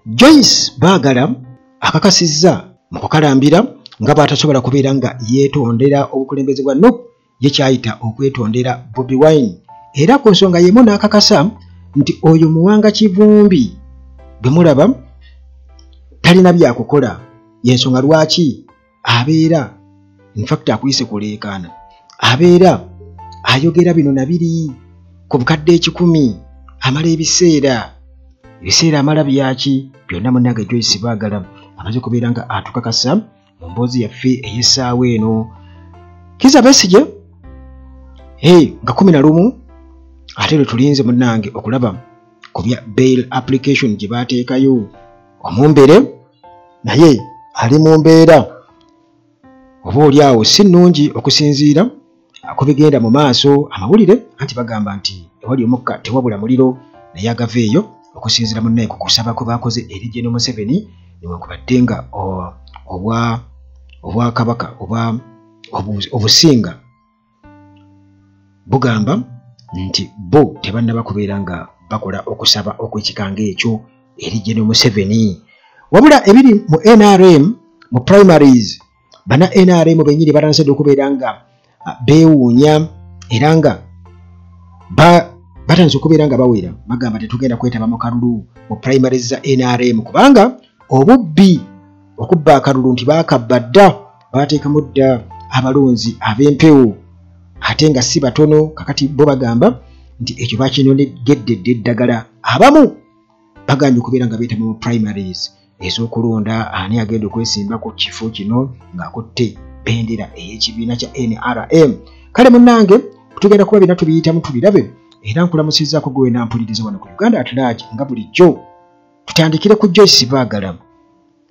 Joyce Baagala akakasizza mu kukalambira nga bw'atasobola kubeera nga yeetondera obukulembeze bwa NUP ye kyayita okwetondera Bobi Wine, era ku nsonga yemu n'akakasa nti oyo Muwanga Kivumbi bwe mulaba talina byakukola, y'ensonga lwaki abeera in fact akuyise kuleekaana, abeera ayogera bino na biri ku bukadde 10 amala ebiseera amala byaki byonna. Munnange Joyce Baagala amaze kubeera nga atukakasa mu mboozi yaffe ey'essaawa eno. Kizza Besigye nga 11 ate lwe tulinze munnange okulaba ku bya bail application gye baateekayo. Omumbere naye ali mu mbeera oba oli awo si nnungi okusinziira ku bigenda mu maaso. Amawulire anti bagamba nti ewali omukka tewabula muliro, naye agaveeyo okusinziira munnaye ku kusaba kwe baakoze eri General Museveni newankubadde nga obwakabaka oba obusinga bugamba nti bo tebannaba kubeera nga bakola okusaba okw'ekikanga ekyo eri General Museveni. Wabula ebiri mu NRM mu primaries, bana NRM bennyini batansedde okubeera nga beewuunya era nga batandise okubeera nga bawera, bagamba tetugenda kwetaba mu kalulu mu primaries za NRM kubanga obubbi okubba akalulu nti baakabba dda, baateekamu dda abalonzi ab'empewo ate nga si batono. Kakati bo bagamba nti ekyo bakinonegedde eddagala. Abamu bagambye okubeera nga beetaba mu primaries ez'okulonda ani agenda okwesimba ku kifo kino ng'akutte bendera ey'ekibiina kya NRM. Kale munnange tugenda kuba bina tubiyitamu tubirabe, era nkulamusizzaako gwe nampuliriza wano ku Uganda at Large nga bulijjo. Tutandikire ku Joyce Baagala.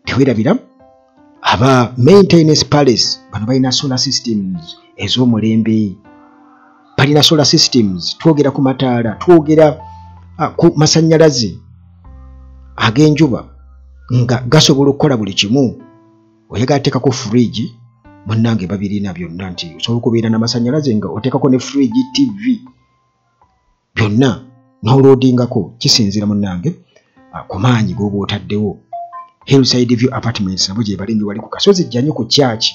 Teweerabira aba maintenance palace bano balina solar systems ez'omulembe, balina solar systems. Twogera ku mataala, twogera ku masannyalaze ag'enjuba nga gasobola okukola buli kimu. Oyagala teekako fridge munnange babirina byonna, nti osobola okubeera n'amasannyalaze nga oteekako ne fridge, TV byonna n'oloadingako. Kisinzira munnange ku maanyi g'oba otaddewo. Hillside View Apartments nabo gye balingi wali ku kasozi jjanyo ku kyaki.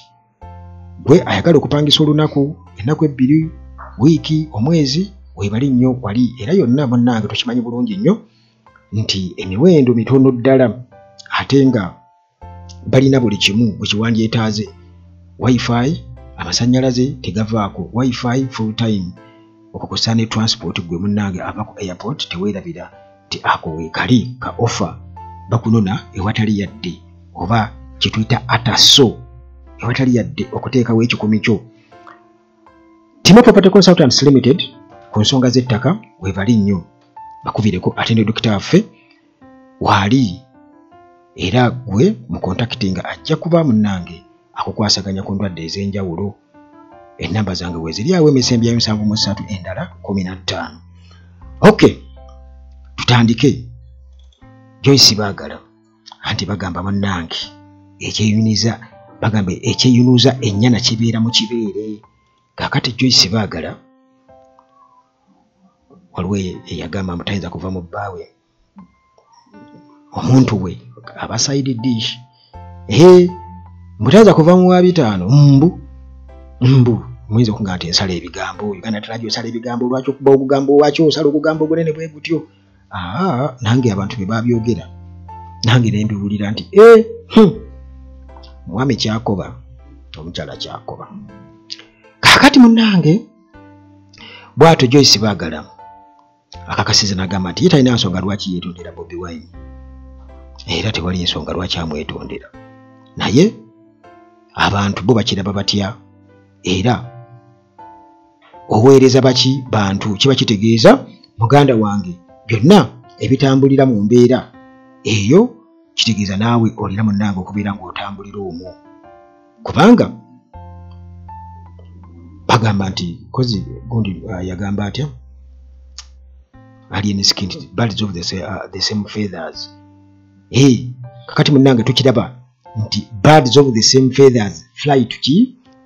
Gwe ayagala okupangisa olunaku, ennaku 2, wiiki, omwezi, webali nnyo wali. Era yonna munnange tukimanyi bulungi nnyo nti emiwendo mitono ddala ate nga balina buli kimu bwe kiwandyetaaze. Wi-Fi, amasannyalaze tegavaako, Wi-Fi full time. Okukusa ne transport gwe munnange ava ku airport teweerabira ti ako weekali ka offer bakunona ewatali yadde oba kituyita ataso ewatali yadde okuteekawo ekikumi kyo. Timo Property Consultants Limited ku nsonga z'ettaka webali nnyo bakuvireko ate ne dokita waffe waali, era gwe mu contacting ajja kuba munnange akukwasaganya ku ndwadde ez'enjawulo. Ennamba zange weeziri awo emisembi ya 7 endala 15. Okay, tutandike. Joyce Baagala anti bagamba munnange ekyeyuniza, bagamba ekyeyunuza ennyana kibeera mu kibeere. Kakati Joyce Baagala waliwo eyagamba mutayinza kuva mu bbaawe omuntu we aba side dish. Mutayinza kuva mu wa 5 mbu muyinza okuga nti ensala ebigambo Uganda tulajo osala ebigambo lwaki okuba ogugambo wakyo osala ogugambo gunene bwe gutyo. Nange abantu be babyogera nange ne mbiwulira nti mwami Kyakoba omukyala Kyakoba. Kakati munnange bw'atyo Joyce Baagala akakasiza n'agamba nti ye talina nsonga lwaki yeetondera Bobi Wine, era tewali ensonga lwaki amwetondera, naye abantu bo bakiraba batya era oweereza baki bantu kiba kitegeeza muganda wange byonna ebitambulira mu mbeera eyo kitegeeza naawe olina munnange okubeera ng'otambulira omwo, kubanga bagamba nti kozi gundi yagamba atya alien skin birds of the same feathers. Kakati munnange tukiraba nti birds of the same feathers fly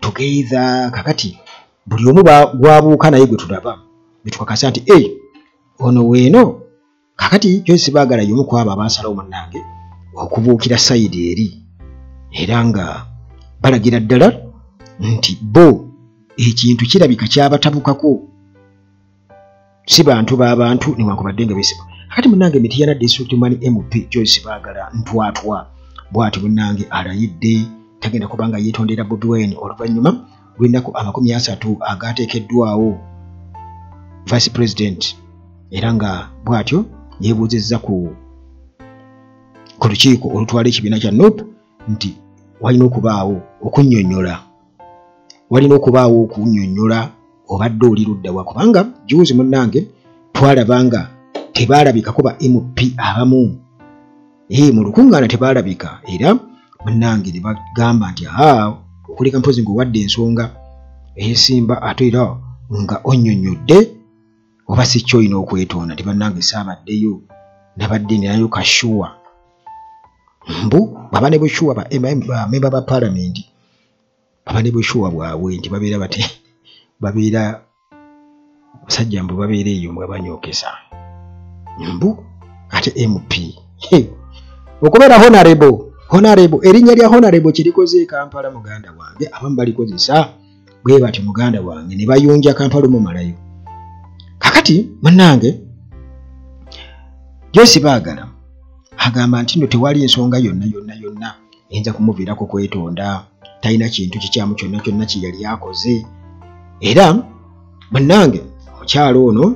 together. Kakati buli omu gwabuuka naye gwe tulaba betukakasa nti ono weeno. Kakati Joyce Baagala y'omu ku abo abaasalawo munnange okubuukira sayidi eri era nga balagira ddala nti bo ekintu kirabika kyabatabukako si bantu b'abantu newankubadde nga beesiba. Kakati munnange Mityana District Mani MP Joyce Baagala Ntwatwa bw'ati munnange alayidde tagenda kubanga yeetondera Bobi Wine oluvannyuma lw'ennaku 30 agaateekeddwawo Vice President era nga bw'atyo yeebuuzizza ku lukiiko olutwala ekibiina kya NUP nti walina okubaawo okunnyonnyola obadde oli ludda wa kubanga juuzi munnange twalabanga tebaalabikako ba MP abamu mu lukuŋŋaana tebaalabika era munnange ne bagamba nti okuleka mpozi ng'owadde ensonga eyesimba ate era nga onnyonnyodde oba si ky'olina okwetonda nti bannange saabaddeyo nabadde nayo kashuwa mbu baba ne bushuwa bamemba ba paalamenti baba ne bushuwa bwabwe nti babeera bate babeera basajja mbu babeera eyo mbwe banyokesa mbu ate MP okubeera honorable erinnya lya honorable kirikoze Kampala muganda wange abamu balikozesa bwe bati muganda wange ne bayunja Kampala omumalayo. Kakati munnange Joyce Baagala agamba nti nno tewali ensonga yonna eyinza kumuviirako kwetonda talina kintu kikyamu kyonna kye yali akoze era munnange omukyalo ono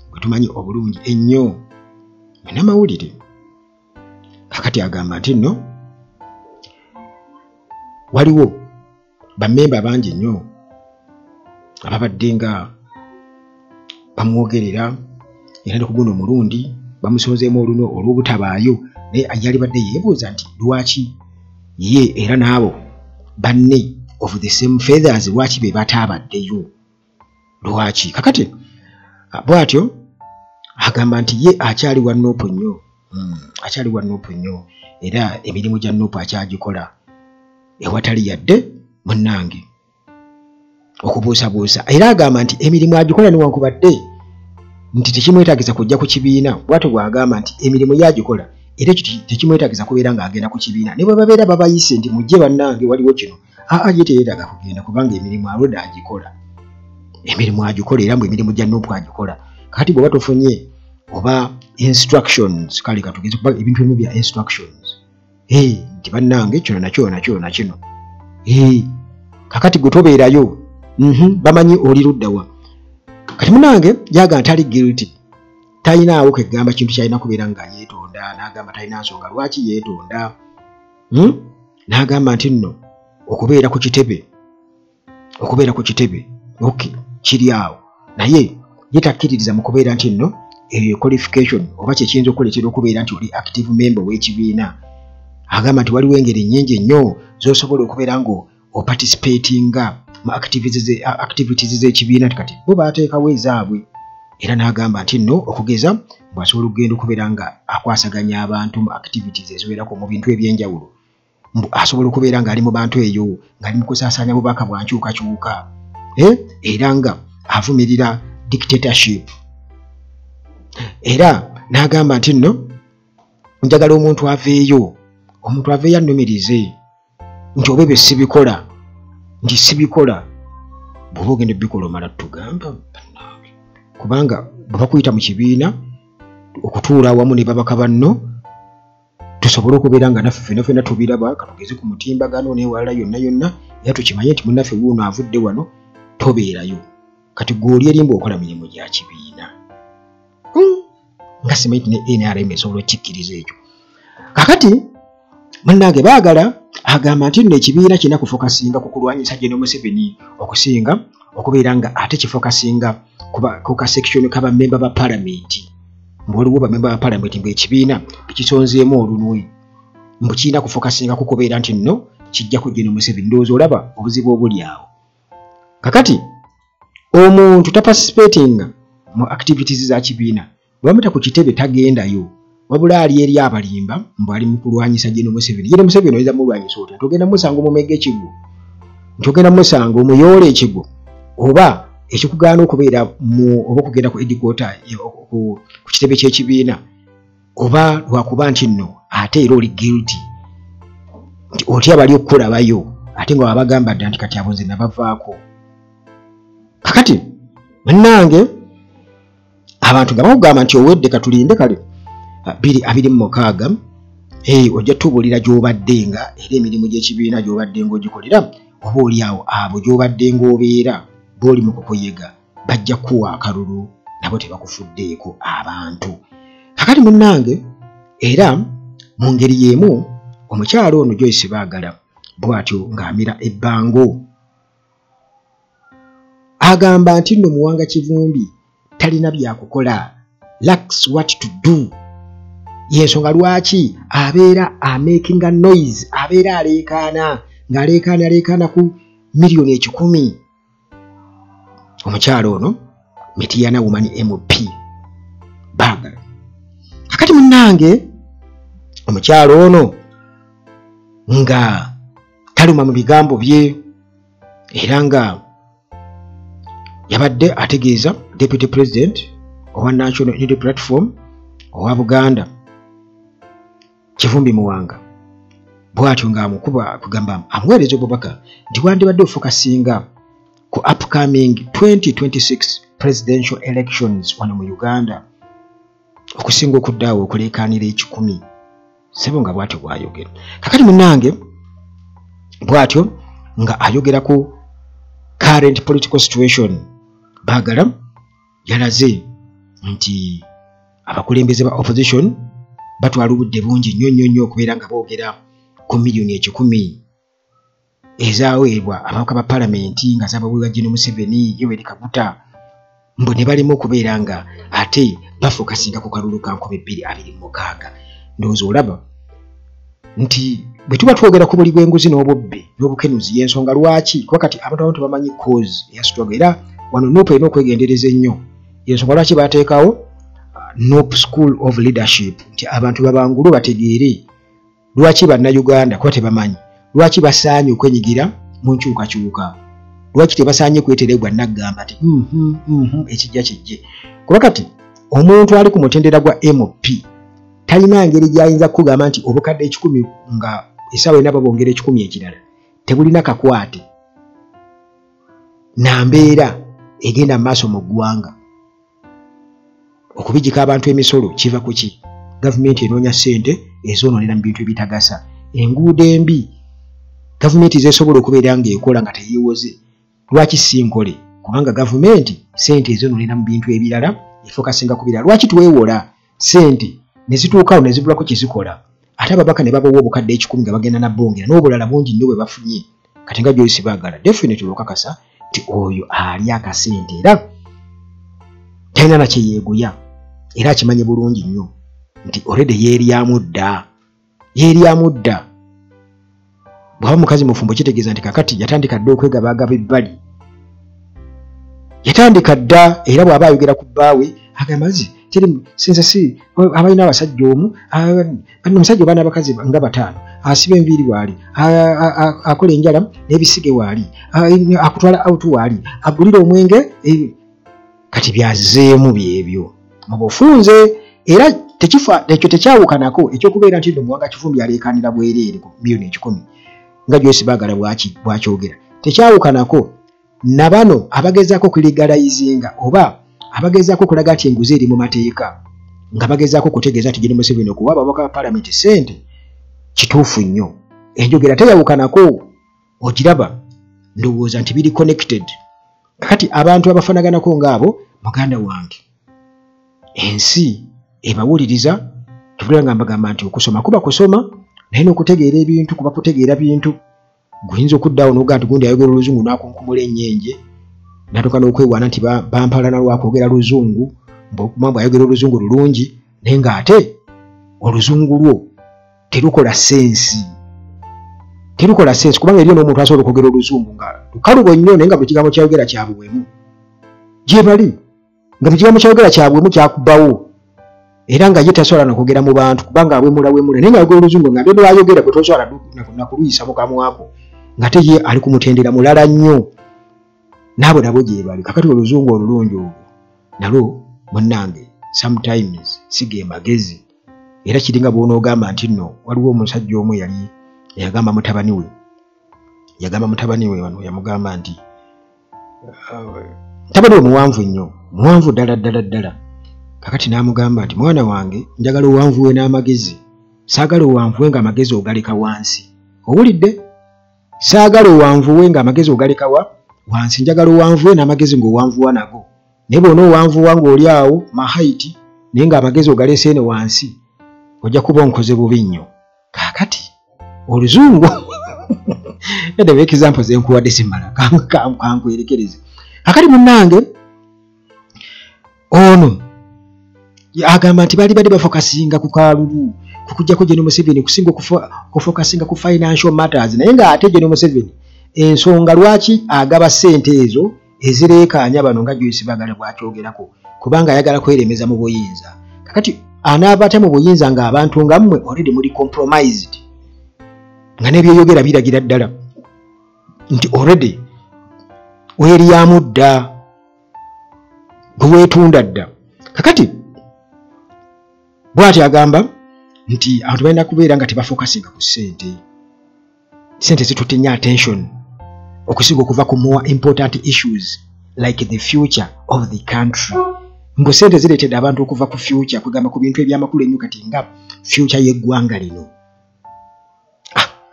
gwe tumanyi obulungi ennyo munnamawulire. Kakati agamba nti nno waliwo bammemba bangi nnyo ababadde nga bamwogerera era ne ku guno omulundi bamusonzeemu oluno olw'obutabaayo naye yali badde yeebuuza nti lwaki ye era n'abo banne of the same feathers lwaki be bataabaddeyo lwaki. Kakati bw'atyo agamba nti ye akyali wa NUP nnyo era emirimu gya NUP akyagikola ewatali yadde munnange okubuusabuusa era agamba nti emirimu agikola newankubadde nti tekimwetaagisa kujja ku kibiina bw'atyo bw'agamba nti emirimu yagikola era tekimwetaagisa kubeera ng'agenda ku kibiina ne bwe babeera babayise nti mujje bannange waliwo kino ye teyeetaaga kugenda kubanga emirimu alwedde agikola era mbu emirimu gya NUP agikola. Kakati bw'oba tofunye oba instructions kale katugeze kuba ebintu ebimu bya instructions nti bannange kino na kino kakati gwe tobeerayo bamanyi oli ludda wa. Kati munnange yaga ntali guilty talinaawo kwegamba kintu kyalina kubeera nga yeetonda n'agamba talina nsonga lwaki yeetonda n'agamba nti nno okubeera ku kitebe kiri awo naye yetakkiririza mu kubeera nti nno qualification oba kyekiyinza okuleetera okubeera nti oli active member w'ekibiina. Agamba nti waliwo engeri nnyingi ennyo z'osobola okubeera nga oparticipatinga mu activities z'ekibiina kati bo baateekawo ezaabwe era n'agamba nti nno okugeza bw'asobola okugenda okubeera nga akwasaganya abantu mu activities eziwerako mu bintu ebyenjawulo asobola okubeera ng'ali mu bantu eyo ng'ali mu kusaasaanya bubaka bwa nkyukakyuka era nga avumirira dictatorship era n'agamba nti nno njagala omuntu aveeyo annumirize nti oba ebyo sibikola bw'oba ogenda ebikola omala tugamba kubanga bwe bakuyita mu kibiina okutuula awamu ne babaka banno tusobole okubeera nga naffe ffenna tubiraba katugeze ku mutimbagano n'ewalala yonna era tukimanye nti munnaffe wuuno avudde wano tobeerayo kati gw'oli erimba okola mirimu gya kibiina nga simanyi nti ne NRM esobola okikkiriza ekyo. Kakati munnange Baagala agamba nti nno ekibiina kirina kufokasinga ku kulwanyisa General Museveni okusinga okubeera nga ate kifokasinga ku kasection k'abammemba ba paalamenti waliwo bammemba ba paalamenti mbu ekibiina ekisonzeemu olunwe mbu kirina kufokasinga ku kubeera nti nno kijja ku General Museveni ndowooza olaba obuzibu obuli awo. Kakati omuntu taparticipatinga mu activities za kibiina bwameta ku kitebe tagendayo wabula ali eri abalimba mbu ali mu kulwanyisa General Museveni. General Museveni oyinza mulwanyisa otya? Togenda musanga omumega ekigwo, togenda musanga omuyoola ekigwo, oba ekikugaana okubeera oba okugenda ku headquarter ku kitebe ky'ekibiina, oba lwakuba nti nno ate era oli guilty nti otya bali okukulabayo ate nga wabagamba dda nti kati abo nze nabavaako. Kakati munnange abantu nga bakugamba nti owedde katulinde kale 2026 ojja tubuulira gy'obadde nga era emirimu gy'ekibiina gy'obadde ng'ogikolera oba oli awo abo gy'obadde ng'obeera b'oli mu kukuyega bajja kuwa akalulu nabo tebakufuddeeko abantu. Kakati munnange era mu ngeri y'emu omukyalo ono Joyce Baagala bw'atyo ng'amira ebbango agamba nti nno Muwanga Kivumbi talina byakukola, lacks what to do. Yensonga lwaki abeera making a noise, abeera aleekaana ng'aleekaana ku miliyoni 10. Omukyalo ono Mityana Woman MP Baagala. Kakati munnange omukyalo ono nga taluma mu bigambo bye era nga yabadde ategeeza Deputy President owa National Unity Platform owa Buganda Kivumbi Muwanga bw'atyo ng'amukuba kugamba amuweereza obubaka nti wandibadde ofokasinga ku upcoming 2026 presidential elections wano mu Uganda okusinga okuddaawo okuleekaanira 10 sebo nga bw'atyo bw'ayogera. Kakati munnange bw'atyo nga ayogera ku current political situation Baagala yalaze nti abakulembeze ba opposition batwala obudde bungi nnyo okubeera nga boogera ku miliyoni 10 ezaaweebwa ababaka ba palamenti nga zaabaweebwa General Museveni, Yoweri Kaguta mbu ne balimu okubeera nga ate bafokasinga ku kalulu ka 2026. Ndowooza olaba nti bwe tuba twogera ku buli bw'enguzi n'obubbi n'obukenuzi y'ensonga lwaki kuba kati abantu abamu tebamanyi cause eya struggle era wano Nuupu erina okwegendereza ennyo y'ensonga lwaki baateekawo Nuupu School of Leadership nti abantu babangulu bategeere lwaki bannayuganda kuba tebamanyi lwaki basaanye okwenyigira mu nkyukakyuka, lwaki tebasaanye kweterebwa naggamba nti ekijja kijje. Kuba kati omuntu ali ku mutendera gwa MP talina ngeri gy'ayinza kugamba nti obukadde 10 nga essaawa ena babongera 10 ekirala tebulina kakwate na mbeera egenda mu maaso mu ggwanga. Okubijjika abantu emisolo kiva ku ki? Gavumenti enoonya ssente ezoononera mu bintu ebitagasa. Enguudo embi gavumenti zeesobola okubeera ng'ekola nga teyeewoze. Lwaki sinkole? Kubanga gavumenti ssente ezoononera mu bintu ebirala efokasinga ku birala. Lwaki tuweewola ssente ne zituukawo ne zibulako kye zikola ate ababaka ne babawa obukadde 10 nga bagenda na bongera n'obulala bungi nnyo bwe bafunye. Kati nga Joyce Baagala definitely okakasa nti oyo ali akasente era talina na kye yeeguya era akimanyi bulungi nnyo nti already yeeryamu dda. Bw'aba mukazi mufumbo kitegeeza nti kakati yatandika dda okwegabagaba ebbali, yatandika dda era bw'aba ayogera ku bbaawe agamba zi teri sinze abalina abasajja omu omusajja oba n'abakazi nga 5 asiba enviiri waali akola enjala n'ebisige waali akutwala autu waali agulira omwenge kati byazeemu byebyo mu bufunze era ekyo tekyawukanako ekyokubeera nti Muwanga Kivumbi aleekaanira bwereere ku miliyoni 10 nga Joyce Baagala bw'akyogera tekyawukanako na bano abagezaako kulegalizinga oba abagezaako okulaga nti enguzi eri mu mateeka nga bagezaako okutegeeza nti General Museveni okuwa ababaka ba palamenti ssente kituufu nnyo. Enjogera teyawukanako ogiraba ndowooza nti biri connected. Kati abantu abafanaganako ng'abo muganda wange ensi ebawuliriza tubula nga mbagamba nti okusoma kuba kusoma naye n'okutegeera ebintu kuba kutegeera bintu. Guyinza okuddaawo n'ogaa nti gundi ayogera oluzungu n'akunkumula ennyenje natuuka n'okwewaana nti bampalana lwakwogera luzungu mbwe ayogera oluzungu lulungi naye ng'ate oluzungu lwo terukola sensi kubanga eriyo n'omuntu asobola okwogera oluzungu nga lukalubo nnyo naye nga buli kigambo kyayogera kyabuwemu gye bali nga buli kigambo kyayogera kyabuwemu kyakubbawo era nga ye tasobola nokwogera mu bantu kubanga awemula naye nga ayogera oluzungu nga byo ayogera bwe tosobola nakuluyisa mu kamwako nga te ye ali ku mutendera mulala nnyo nabo nabo gye bali. Kakati oluzungu olulungi olwo nalwo munnange sometimes sige magezi era kiringa bw'onoogamba nti nno waliwo omusajja omu yali yagamba mutabani we wano yamugamba nti mutabani we muwanvu nnyo muwanvu ddala kakati n'amugamba nti mwana wange njagala owanvuwe n'amagezi saagala owanvuwe ng'amagezi ogaleka wansi owulidde saagala owanvuwe ng'amagezi ogaleka wansi njagala owanvuwe n'amagezi ng'owanvuwa nago naye bw'ona owanvuwa ng'oli awo mahaiti naye ng'amagezi ogalese eno wansi ojja kuba onkoze bubi nnyo kaakati oluzungu edaba ekizampo zenkuwadde simala kankwerekereze kakati munnange ono agamba nti bali bafokasinga ku kalulu kukujjako General Museveni kusinga okufokasinga ku financial matters naye ng'ate General Museveni ensonga lwaki agaba ssente ezo ezireekaanya bano nga Joyce Bagala bw'akyogerako kubanga ayagala kweremeza mu buyinza kakati anaaba ate mu buyinza ng'abantu nga mmwe already muli compromised nga n'ebyeyogera biragira ddala nti already weeryamu dda gweweetunda dda kakati bw'ati agamba nti abantu balina kubeera nga tebafokasinga ku ssente zitutte nnyo attention okusinga okuva ku more important issues like the future of the country ngo ssente zireetedde abantu okuva ku future kugamba ku bintu ebyamakulu ennyo kati nga future y'eggwanga lino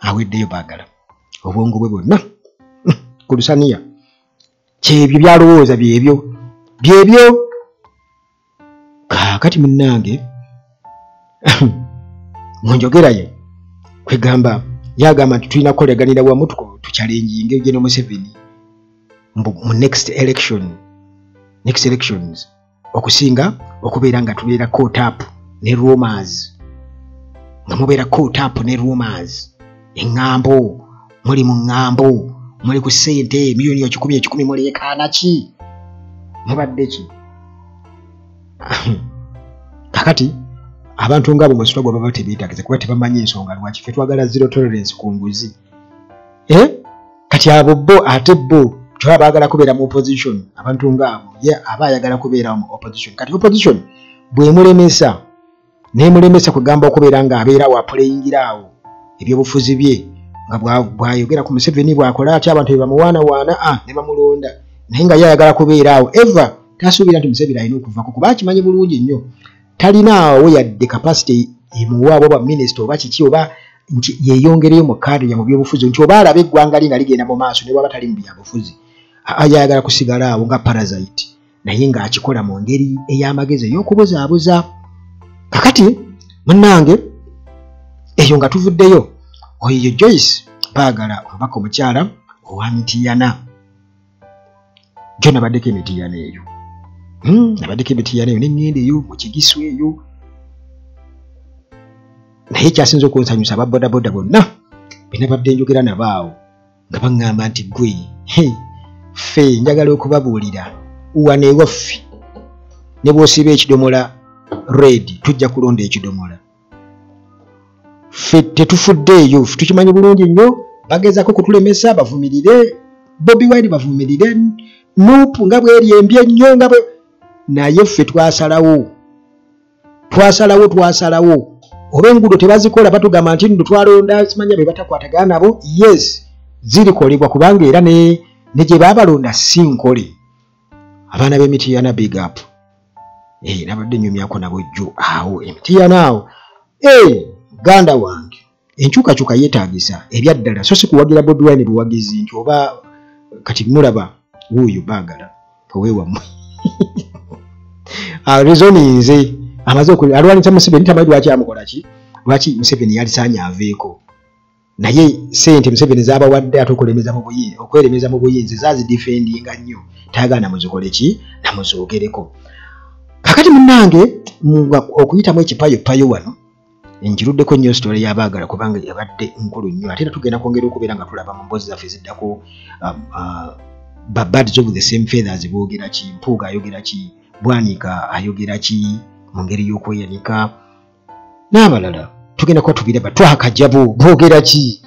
aweddeyo Baagala obwongo bwe bwonna ku lusaniya kyebyo byalowooza byebyo kaakati munnange ngonjogerayo kwegamba yagamba nti tulina kukoleganira wamu tuchalenjinge General Museveni mu next elections okusinga okubeera nga tubeera caught up ne rumors nga mubeera caught up ne rumors eŋŋambo muli mu ŋŋambo muli ku ssente miliyoni ya 10 muleekaana ki mubadde ki kakati abantu ngabo mu struggle baba tebeetagiza kuba tebamanyi ensonga lwaki ffe twagala zero tolerance ku nguzi kati abo bo kyaba baagala kubeera mu opposition abantu ngabo aba ayagala kubeera mu opposition kati opposition bwemulemesa nemulemesa kugamba okubeera ng'abeera waapuleyingiraawo ebyobufuzi bye nga bwayogera ku Museveni bwakola ati abantu bebamuwaanawaana ne bamulonda naye nga yayagala kubeeraawo eva tasuubira nti Museveni alina okuvako kuba akimanyi bulungi nnyo talinaawo yadde capacity emuwaabo ba minisita oba kiki oba nti yeeyongereyo mu kadre ya mu byobufuzi nti oba alaba eggwanga li nga ligenda mu maaso ne bwaba tali mu byabufuzi ayagala kusigala awo nga parasite naye ng'akikola mu ngeri ey'amagezi ey'okubuzaabuza kakati munnange eyo nga tuvuddeyo oyo Joyce Baagala omubaka omukyala owa Mityana gyo nabaddeko Mityana eyo nabaddeko Mityana eyo neŋŋenda eyo mu Kigisu eyo naye kyasinza okunsanyusa ababodaboda bonna bwe nabadde njogera nabo awo nga baŋŋamba nti gwe ffe njagala okubabuulira wano ewaffe ne bw'osiba ekidomola red tujja kulonda ekidomola ffe tetufuddeeyo ffe tukimanyi bulungi nnyo bagezaako kutulemesa bavumirire Bobi Wine bavumirire Nuupu nga bweryembye nnyo nga bwe naye ffe twasalawo oba enguudo tebazikola batugamba nti ndo twalonda simanya be batakwatagana nabo yes zirikolebwa kubanga era ne gye baabalonda si nkole abaana b'Emityana big up nabadde nnyumyako nabo jjo awo Emityana awo ganda wange enkyukakyuka yeetaagisa ebyaddala so si kuwagira Bobi Wine buwagizi nti oba kati mulaba wuuyo Baagala oweewammwe rezoninze amaze alwanisa Museveni tamanyi lwaki amukola ki lwaki Museveni yalisaanye aveeko naye ssente Museveni z'abawadde ate okweremeza mu buyinzi zazidifendinga nnyo tayagala namuzikole ki namuzoogereko kakati munnange okuyitamu ekipayopayo wano njiruddeko nnyo story ya Baagala kubanga yabadde nkulu nnyo ate era tugenda kwongera okubeera nga tulaba mu mboozi zaffe ziddako birds of the same feathers boogera ki Mpuuga ayogera ki Bwanika ayogera ki mu ngeri y'okweyanika n'abalala tugenda kuba tubiraba Twakajjabo boogera ki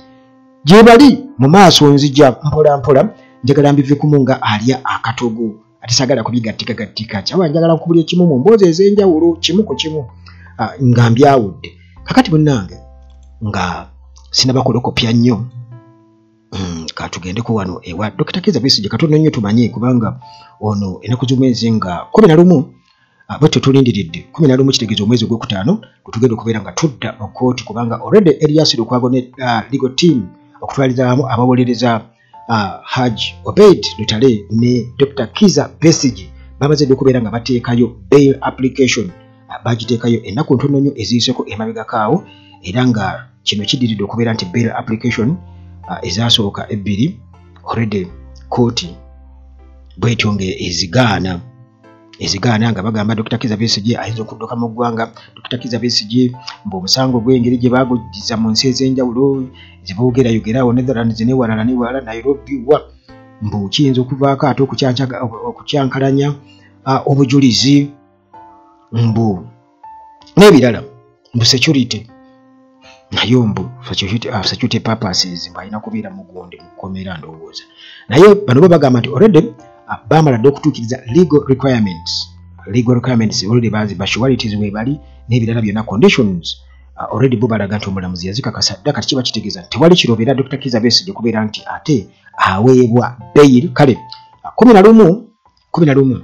gye bali mu maaso nzija mpola njagala mbivekumu nga alya akatogo ate saagala kubigattika kyawa njagala nkubulya kimu mu mboozi ez'enjawulo kimu ku kimu nga mbyawudde kakati munnange nga sinabakolokopya nnyo katugendeko wano ewa Dr. Kizza Besigye katono nnyo tumanye kubanga ono ennaku z'omwezi nga 11 bwetyo tulindiridde 11 kitegeeza omwezi ogwokutaano tugenda okubeera nga tudda mu kooti kubanga already Elias Lukwago ne legal team okutwalizaamu abawolereza Haji Obeid Lutale ne Dr. Kizza Besigye bamaze okubeera nga bateekayo bail application bagiteekayo ennaku ntono nnyo eziyiseko emabegakaawo era nga kino kiddiridde okubeera nti bail application ezasooka ebbiri already kooti bwetyo ezigaana nga bagamba Dr. Kizza Besigye ayinza okudduka mu ggwanga Dr. Kizza Besigye mbuomusango gw'engeri gye baagujjiza mu nsi ez'enjawulo ze boogerayogerawo Netherlands newalala Nairobi wa mbu kiyinza okuvaako ate okukyankalanya obujulizi mbu n'ebirala mbu security nayo mbu security purposes balina kubeera mugundi mukomera ndowooza naye bano bo bagamba nti already bamala dde okutuukiriza legal requirements already baziba suralities webali n'ebirala byonna conditions already bo balaga nti omulamuzi yazikakasa dda kati kiba kitegeeza nti tewali kirobera Dr. Kizza Besigye kubeera nti ate aweebwa bail kale 11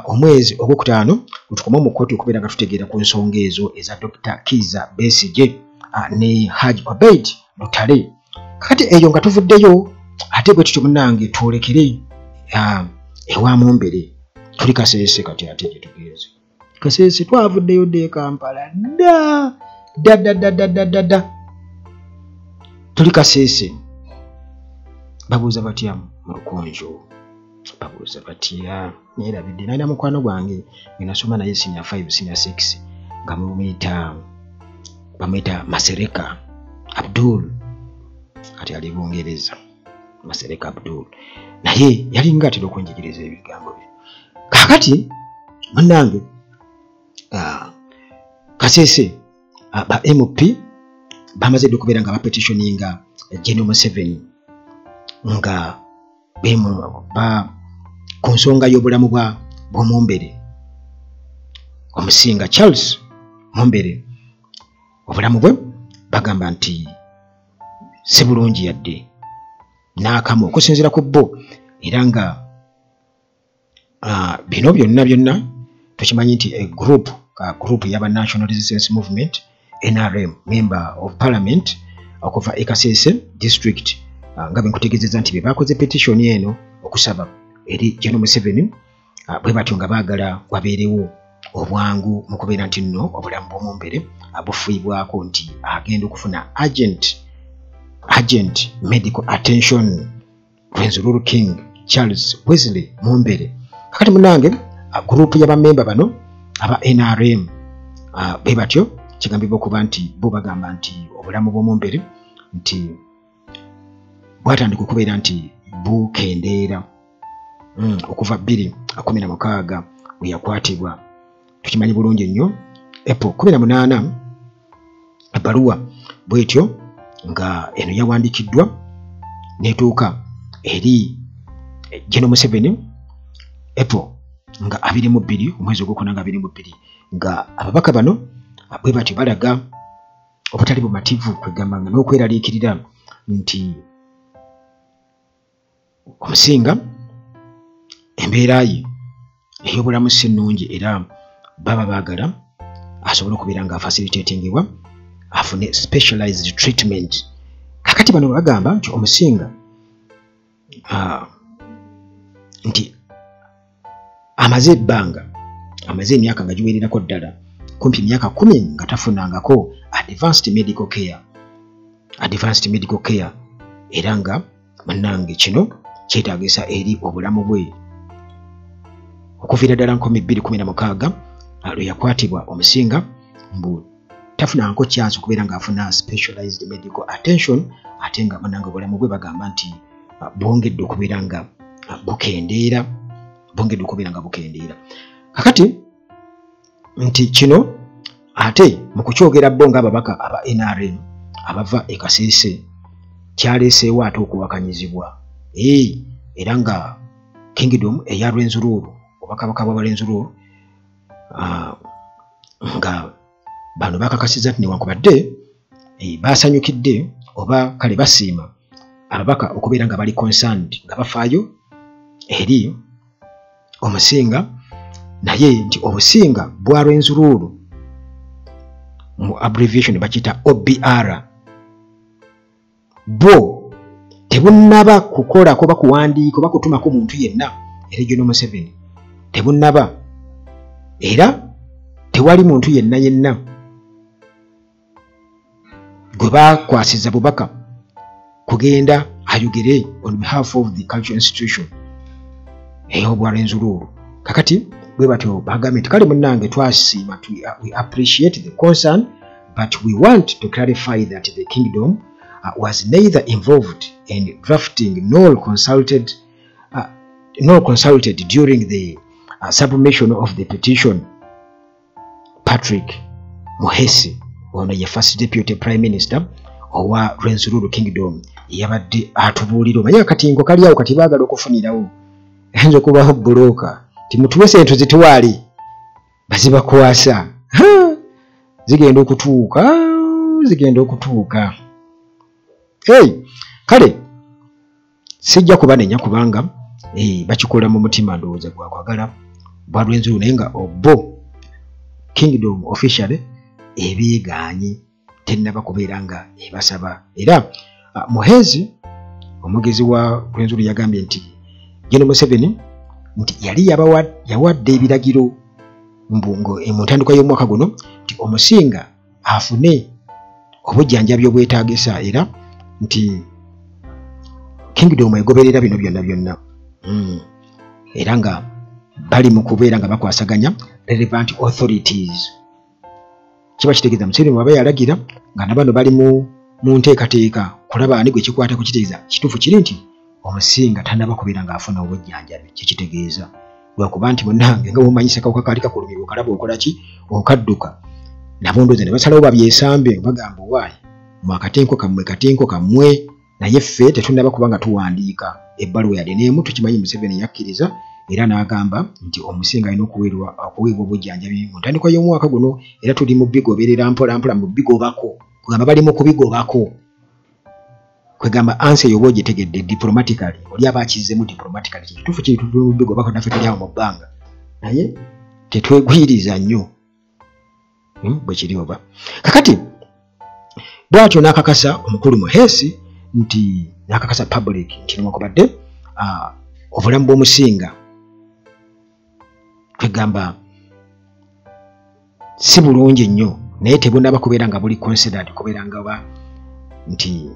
omwezi ogwokutaano tutukoma mu kkooti okubeera nga tutegeera ku nsonga ezo eza Dr. Kizza Besigye ne Haji Obeid Lutale kati eyo nga tuvuddeyo ate bwe tutyo munnange twolekere ewa Mumbere tuli Kasese kati ate gye tugeeze Kasese twavuddeyo dde Kampala da tuli Kasese babuuza batya mu Lukonjo babuuza batya neerabidde nalina mukwano gwange gwe nasoma naye senior 5 senior 6 nga bamwita Masereka Abdul kati ali Bungereza Masereka Abdul naye yalinga atera okunjigiriza ebigambo bye kakati munnange Kasese ba MP bamaze dde okubeera nga bapetitioninga General Museveni nga ku nsonga y'obulamu bwa Mumbere omusinga Charles Mumbere obulamu bwe bagamba nti si bulungi yadde n'akamu okusinziira ku bo era nga bino byonna tukimanyi nti group y'aba National Resistance Movement NRM member of parliament okuva e Kasese district nga benkutegeezezza nti bebakoze petition eno okusaba eri General Museveni bwe batyo nga baagala wabeerewo obwangu mu kubeera nti nno obulamu bw'Omumbere bufiibwako nti agenda okufuna urgent medical attention Rwenzururu King Charles Wesley Mumbere kakati munange group y'abamemba bano aba NRM bwe batyo kigambibwa okuba nti bo bagamba nti obulamu bw'Omumbere nti bwatandika okubeera nti bukendeera okuva 2016 bwe yakwatibwa tukimanyi bulungi nnyo April 18 ebbaluwa bwetyo nga eno yawandikiddwa netuuka eri General Museveni April nga 22 omwezi ogwokuna nga 22 nga ababaka bano bwe batyo balaga obutali bumativu kwegamba nga n'okweraliikirira nti omusinga embeera ye ey'obulamu si nnungi era baba baagala asobole okubeera nga facilitatingibwa afune specialized treatment kakati bano bagamba nti omusinga nti amaze emyaka nga giwererako ddala kumpi emyaka 10 nga tafunangako advanced medical care era nga munnange kino kyetaagisa eri obulamu bwe okuviira ddala 2016 lwe yakwatibwa omusinga mbu tafunangako chance okubeera ng'afuna specialized medical attention ate nga munnange obulamu bwe bagamba nti bwongedde okubeera nga bukendeera kakati nti kino ate mu kukyogera bo ng'ababaka aba NRM abava e Kasese kyaleeseewo ate okuwakanyizibwa era nga Kingdom eya Rwenzururu obakabaka bwa Rwenzururu nga bano bakakasiza nti newankubadde basanyukidde oba kale basiima ababaka okubeera nga bali concerned nga bafaayo eri omusinga naye nti obusinga bwa Rwenzururu mu abbreviation bakita OBR bwo tebunnaba kukola kuba kuwandiika oba kutumako muntu yenna Regional Museveni tebunnaba era tewali muntu yenna gwe bakwasiza bubaka kugenda ayogere on behalf of the cultural institution ey'obwa Rwenzururu. Kakati bwe batyo bagambye nti kale munnange twasiima we appreciate the concern but we want to clarify that the kingdom was neither involved in drafting nor consulted during the submission of the petition. Patrick Muhesi ono ye first deputy prime minister owa Rwenzururu kingdom yabadde atubuulira omanyi akatingo kali awo kati baagala okufunirawo ayinza okubaho bbulooka timutuwe sente zituwaali bazibakwasa zigenda okutuuka kale sijja kubanenya kubanga bakikola mu mutima ndowooza gwakwagala bwa Rwenzururu naye nga obbo kingdom officially ebeeganye tennaba kubeera nga ebasaba era Muhezi omugezi wa Rwenzururu yagambye nti General Museveni nti yali yawadde ebiragiro mu ntandikwa y'omwaka guno nti omusinga afune obujjanjabi obwetaagisa era nti kingdom egoberera bino byonna era nga bali mu kubeera nga bakwasaganya relevant authorities. Kiba kitegeeza Museveni bw'aba yalagira nga nabano bali mu nteekateeka kulaba ani gwe kikwata ku kitegeeza kituufu kiri nti omusinga tannaba kubeera ng'afuna obujjanjabi kikitegeeza lwakuba nti munnange nga bw'omanyisa kawuka kaali kakulumirwa okalaba okola ki okadduka nabo ndowooza ne basalawo babyesambe bagamba owaayi mu akatenko kammwe naye ffe tetunnaba kuba nga tuwandiika ebbaluwa yali n'emu tukimanyi Museveni yakkiriza era n'agamba nti omusinga alina okuweebwa obujjanjabi mu ntandikwa y'omwaka guno era tuli mu bigoberera mpola mu bigobako kugamba bali mu kubigobako kwegamba ansi eyo bwogitegedde diplomatically oli aba akizzemu diplomatically kituufu kiri tuli mu bigobako naffe tuli awo mu bbanga naye tetwegwiriza nnyo bwe kiri oba kakati bw'atyo n'akakasa omukulu Muhesi nti n'akakasa public nti newankubadde obulamu bw'omusinga kwegamba si bulungi nnyo naye tebunaba kubeera nga buli considered kubeera nga oba nti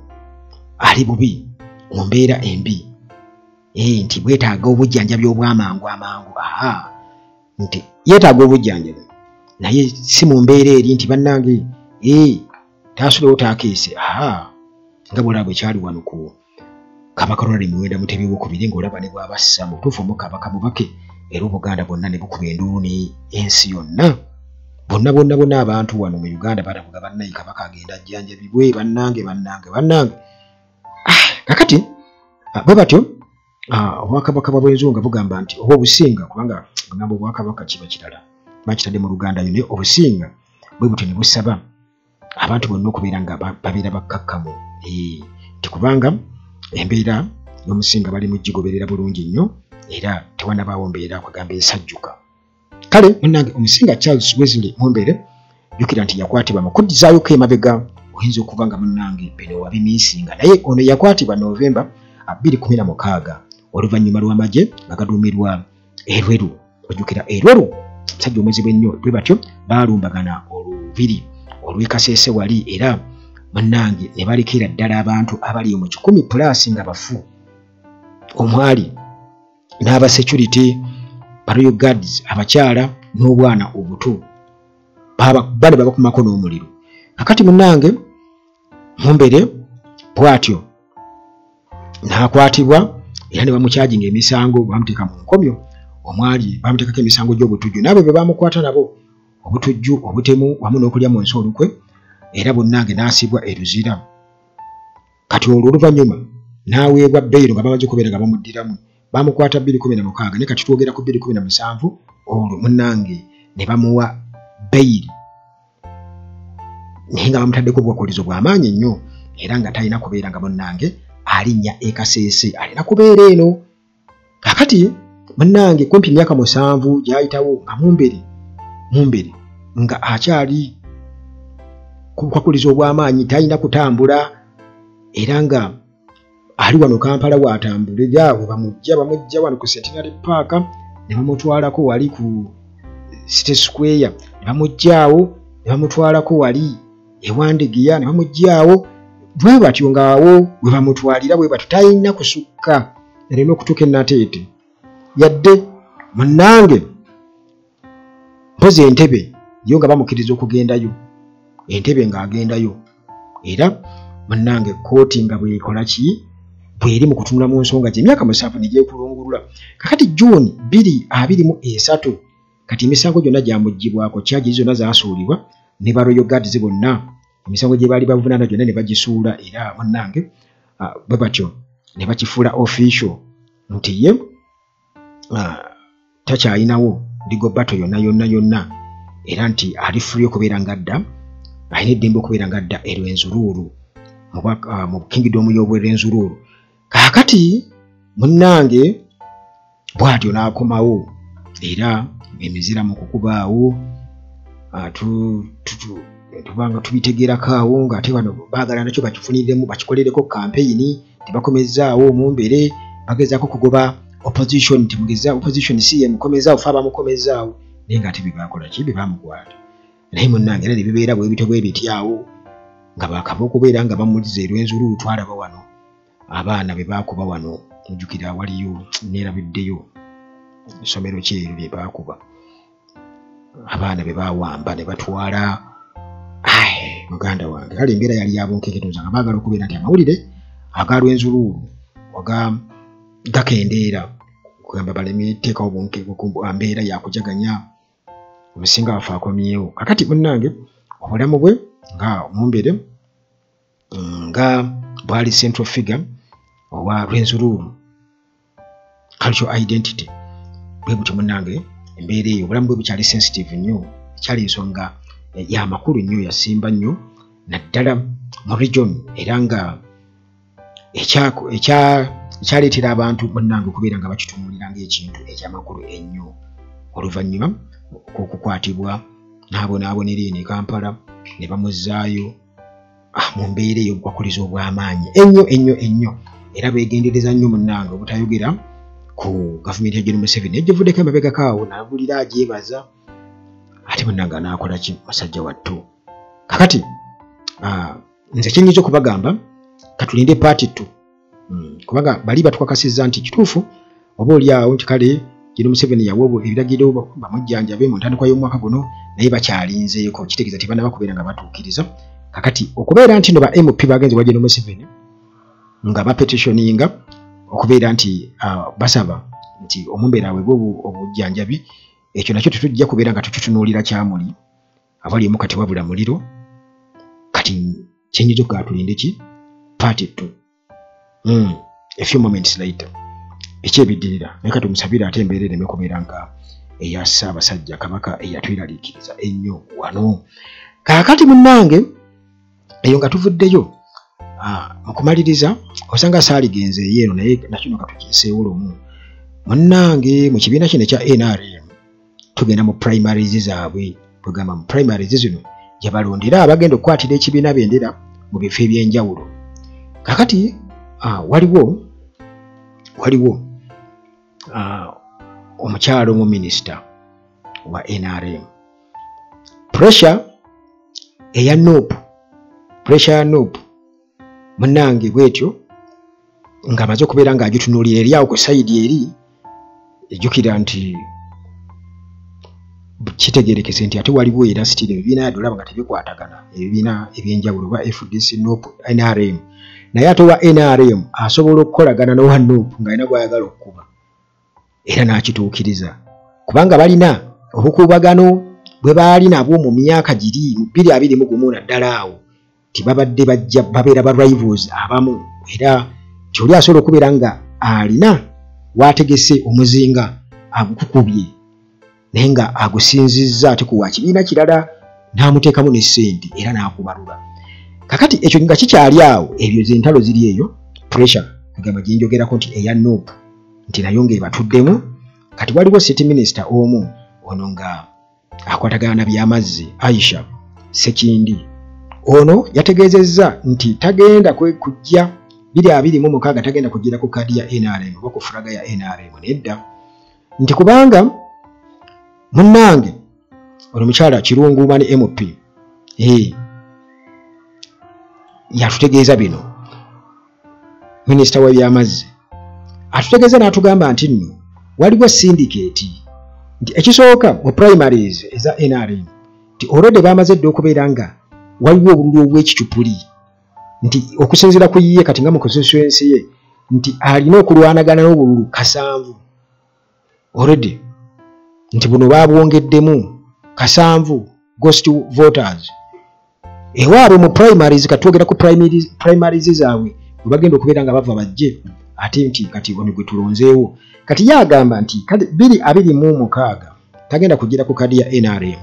ali bubi mu mbeera embi nti bwetaaga obujjanjabi obw'amangu nti yeetaaga obujjanjabi naye si mu mbeera eri nti bannange taasulewo taakeese nga bwolaba bwekyali wano ku Kabaka Ronald Muwenda Mutebi w'okubiri ng'olaba ne bw'abassa mu butuufu mu Kabaka mubake era Obuganda bwonna ne bukuba enduuni ensi yonna bonna abantu wano mu Uganda baravuga bannaye Kabaka agenda ajjanjabibwe bannange kakati bwe batyo obwakabaka bwa Rwenzururu nga bugamba nti oba obusinga kubanga bagamba obwakabaka kiba kirala bakitadde mu Luganda yo naye obusinga bwe butyo ne busaba abantu bonna okubeera nga babeera bakkakkamu nti kubanga embeera y'omusinga bali mu gigoberera bulungi nnyo era tewanabaawo mbeera kwegamba ensajjuka kale munnange omusinga Charles Wesley Mumbere jjukira nti yakwatibwa mu kuddizaayoku emabega oyinza okuba nga munnange bino wabimiisinga naye ono yakwatibwa Novemba 2016 oluvannyuma lw'amagye nga gaduumirwa Erweru ojjukira Erweru musajja omuzibu ennyo bwe batyo baalumbagana olubiri olw'Ekasese wali era munnange ne balekera ddala abantu abali mu 10+ nga bafu omwali n'aba security Royal Guards abakyala n'obwana obuto bali babakumako n'omuliro kakati munnange Mumbere bw'atyo n'akwatibwa era ne bamukyajinga emisango bamuteeka mu nkomyo omwali bamuteekako emisango gy'obutujju n'abo be bamukwata nabo obutujju obutemu wamu n'okulya mu nsi olukwe era bonnange n'asibwa eruzira kati olwo oluvannyuma n'aweebwa beyiro nga bamaze okubeera nga bamuddiramu bamukwata 2016 ne kati twogera ku 2017 olwo munnange ne bamuwa beyiri naye nga bamutaddeko obukwakkulizo bw'amaanyi nnyo era nga talina kubeera nga munnange alinnya Kasese alina kubeera eno. Kakati munnange kumpi emyaka 7 gyayitawo nga mumbere nga akyali ku bukwakkulizo obw'amaanyi, talina kutambula era nga ali wano Kampala watambulira. Bamujja wano ku Centenary Park ne bamutwalako wali ku City Square, ne bamujjaawo ne bamutwalako wali ewandegeya, ne bamujjaawo bwe batyo ngaawo bwe bamutwalira bwe batyo, talina kusukka erina okutuuka Nateete yadde munnange mpozi Entebbe yo nga bamukkiriza okugendayo, Entebbe ng'agendayo era munnange kooti nga bwekola ki bweri mu kutunula mu nsonga gye emyaka 7 ne gyekulungulula. Kakati June 2023 kati emisango gyonna gyamuggyibwako, kyaji zonna zaasuulibwa ne ba Royal Guards bonna, emisango gye baali bavunaana gyonna ne bagisuula era munnange bwe batyo ne bakifuula official nti ye takyalinawo ligo bato yonna era nti ali free okubeera ngadda, alina eddembe okubeera ngadda Rwenzururu mu kingdom y'Obwerwenzururu. Kakati munnange bw'atyo n'akomawo era emizira mu kukubaawo tubanga tubitegerako awo ng'ate bano baagala nakyo bakifuniremu bakikolereko campaign, tebakomezaawo mumbere bagezaako kugoba opposition, temugeza opposition si yemukomezaawo fe abamukomezaawo naye ng'ate bebakola ki bebamukwata. Naye munnange era ne bibeera bwe bityo bwe bityawo nga bakava okubeera nga bamuliza Rwenzururu. Twalaba wano abaana be baakuba wano, mujjukira waliyo neerabiddeyo essomero kyeru bye baakuba, abaana be baawamba ne batwala. Muganda wange kale embeera yali yabunkeketuza nga baagala okubeera nti amawulire aga Rwenzururu gakendeera kugamba baleme teekawo bunkeke ku mbeera yakujaganya omusinga waffe akomyewo. Kakati munnange obulamu bwe nga mumbere nga bwali central figure owa Rwenzururu cultural identity, bwe butyo munnange embeera eyo obulamu bwe bukyali sensitive nnyo, ekyali ensonga y'amakulu nnyo, yasimba nnyo naddala mu region era nga ekyaleetera abantu munnange okubeera nga bakitunuulira ng'ekintu eky'amakulu ennyo. Oluvannyuma okukwatibwa n'abonaabonera eno e Kampala ne bamuzzaayo mu mbeera ey'obukwakkulizo obw'amaanyi ennyo era beegendereza nnyo munnange obutayogera ku gavumenti ya John Museveni egivuddeko emabegako awo n'abulira agyebaza ate munnange anaakola ki musajja wattu. Kakati nze kyenyinza okubagamba katulinde paati 2 kubanga bali batukakasizza nti kituufu oba oli awo nti kale John Museveni yawa ebiragiro bamujjanjabe mu ntandikwa y'omwaka guno naye bakyalinzeeko, kitegeeza tebanaba kubeera nga batuukiriza. Kakati okubeera nti no ba MP bagenze wa John Museveni nga bapetitioninga okubeera nti basaba nti omumbeera weebwe obujjanjabi, ekyo nakyo tetujja kubeera nga tukitunuulira kyamuli abali emu kati wabula muliro. Kati kyenyinza okukatulinde ki paati 2 a few moments later ekyebiddirira naye kati omusabire ate embeera ereme kubeera nga eya Ssaabasajja Kabaka eyatweraliikiriza ennyo wano. Kaakati munnange eyo nga tuvuddeyo mu kumaliriza osanga saaligenze yeeno naye nakino katukiiseewo lumu munnange mu kibiina kino ekya NRM tugenda mu primaries zaabwe. Tugamba mu primaries zino gye balondera abagenda okukwatira ekibiina bendera mu bifo eby'enjawulo. Kakati waliwo omukyalo mu minisita wa NRM pressure ya Nuupu munnange bwetyo nga amaze okubeera ng'agitunuulira eri awo ku sayidi eri ejjukira nti kitegeerekese nti ate waliwo era sitiri ebibiina yadde olaba nga tebikwatagana ebibiina ebyenjawulo oba FDC Nuupu NRM naye ate owa NRM asobola okukolagana n'owa Nuupu ng'alina gw'ayagala okukuba era n'akituukiriza kubanga balina obukuubagano bwe baali nabwo mu myaka giri mu 2021 naddala awo tibabadde bajja babeera ba rivals abamu era kyoli asobola okubeera nga alina waategese omuzinga agukukubye naye nga agusinzizza ate ku wa kibiina kirala n'amuteekamu ne ssente era n'akubalula. Kakati ekyo nga kikyali awo, ebyo zentalo ziri eyo, pressure egamba gye njogerako nti eya Nuupu nti nayo ng'ebatuddemu. Kati waliwo City Minister omu ono nga akwatagana na by'amazzi, Aisha Sekindi. Ono yategeezezza nti tagenda kujja 2026 tagenda kugira ku kaadi ya NRM oba ku fulaga ya NRM nedda, nti kubanga munnange ono mukyala Kirunguuma ne MP yatutegeeza bino. Minisita w'ebyamazzi atutegeeza n'atugamba nti nno waliwo syndicate nti ekisooka mu primaries eza NRM nti already bamaze dde okubeera nga waliwo obululu obw'ekicupuli nti okusinziira ku yiye kati nga mu constituency ye nti alina okulwanagana n'obululu 7 already, nti buno babwongeddemu 7 ghost voters ewaabwe mu primaries. Katwogera ku primaries zaabwe bwe bagenda okubeera nga bava bajje ate nti kati ono gwe tulonzeewo. Kati yagamba nti 2026 tagenda kugira ku kadi ya NRM.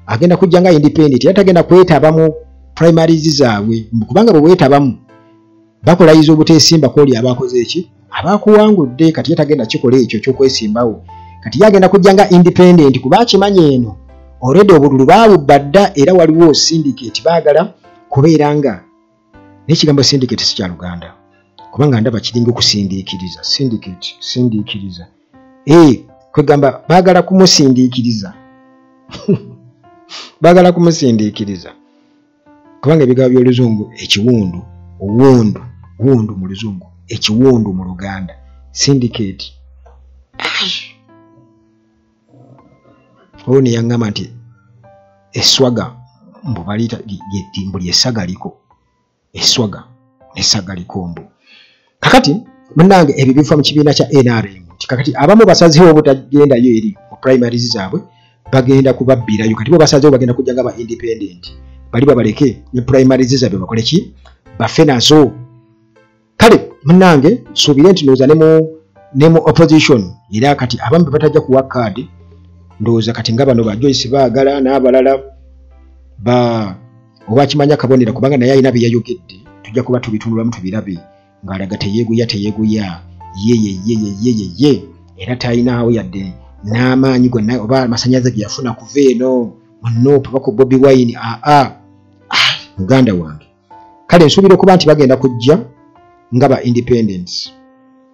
Agenda kujja nga independent, era tagenda kwetaba mu primaries zaabwe kubanga bwe wetabamu bakolayiza obuteesimba koli abakoze eki abakuwangudde. Kati yatagenda kikola ekyo ky'okwesimbawo. Kati yagenda kujja nga independent kuba akimanyi eno already obululu baabubadda era waliwo syndicate baagala kubeera nga n'ekigambo syndicate si kya Luganda kubanga ndaba kiringa okusindiikiriza. Sindiikiriza kwegamba baagala kumusindiikiriza baagala kumusindiikiriza kubanga ebigambo by'Oluzungu ekiwundu, wundu mu Luzungu, ekiwundu mu Luganda, syndicate. Ono yaŋŋamba nti eswaga mbu baliita mbuli essaga liko, eswaga n'essaga liko mbu. Kakati munnange ebyo bifa mu kibiina kya NRM nti kakati abamu basazeewo obutagendayo eri mu primaries zaabwe bagenda kubabbirayo. Kati bo basazeewo bagenda kujja nga ba independent bali babaleke ne primaries zaabwe bakole ki bafe nazo. Kale munnange suubire nti ndowooza ne mu opposition era kati abamu be batajja kuwa kaadi ndowooza kati nga bano ba Joyce baagala n'abalala oba kimanya kabonera kubanga naye alina bye yayogedde tujja kuba tubitunulamu tubirabe ng'alaga teyeeguya ye era tayinaawo yadde n'amaanyi gonna oba amasannyalaze ge yafuna kuva eno mu Nuupu oba ku Bobi Wine. Muganda wange kale nsuubira okuba nti bagenda kujja nga ba independents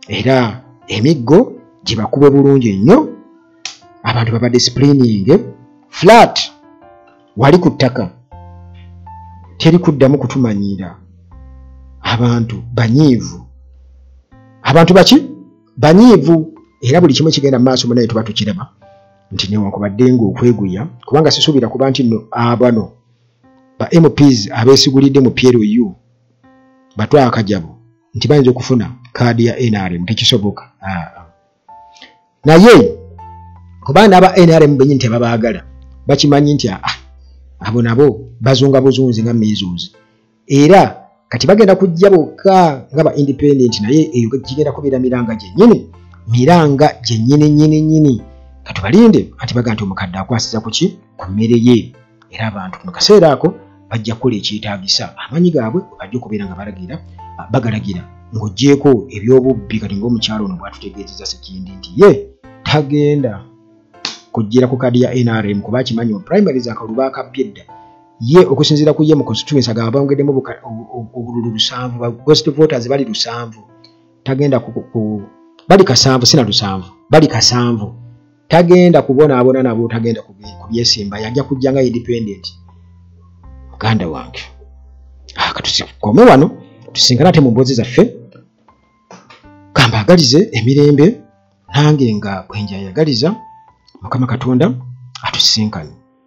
era emiggo gye bakube bulungi ennyo, abantu baba disciplining flat wali ku ttaka teri kuddamu kutumanyiira. Abantu banyiivu, abantu banyiivu era buli kimu kigenda mu maaso munaye tuba tukiraba nti newankubadde ng'okweguya kubanga sisuubira kuba nti nno abano ba MPs abeesigulidde mu PLU batwala akajabo nti bayinza okufuna kaadi ya NRM. Tekisoboka. Naye kubanga n'aba NRM bennyini tebabaagala bakimanyi nti abo nabo bazunga buzunzi nga measles era kati bagenda kujja bokka nga ba independent naye eyo kigenda kubeera miranga gyennyini. Kati balinde ati baga nti omukadde akwasiza kuki ku mmere ye era abantu mu kaseera ako bajja kukola ekyetaagisa amanyi gaabwe bajja okubeera nga bagalagira ng'oggyeko ebyobubbi. Kati ng'omukyalo ono bwatutegeezeza Sekindi nti ye tagenda kujjira ku kadi ya NRM kuba akimanyi mu primaries akalulu baakabbye dda ye okusinziira ku ye mu constituency agamba bawongeddemu obululu 7 ghost voters bali 7 tagenda bali 7 sina 7 bali 7 tagenda kubonaabona nabo, tagenda kubyesimba, yajja kujja nga independent. Muganda wange katusikome wano tusinkana ate mu mboozi zaffe kambagalize emirembe nange nga bwenjayagaliza Mukama Katonda atusinkane.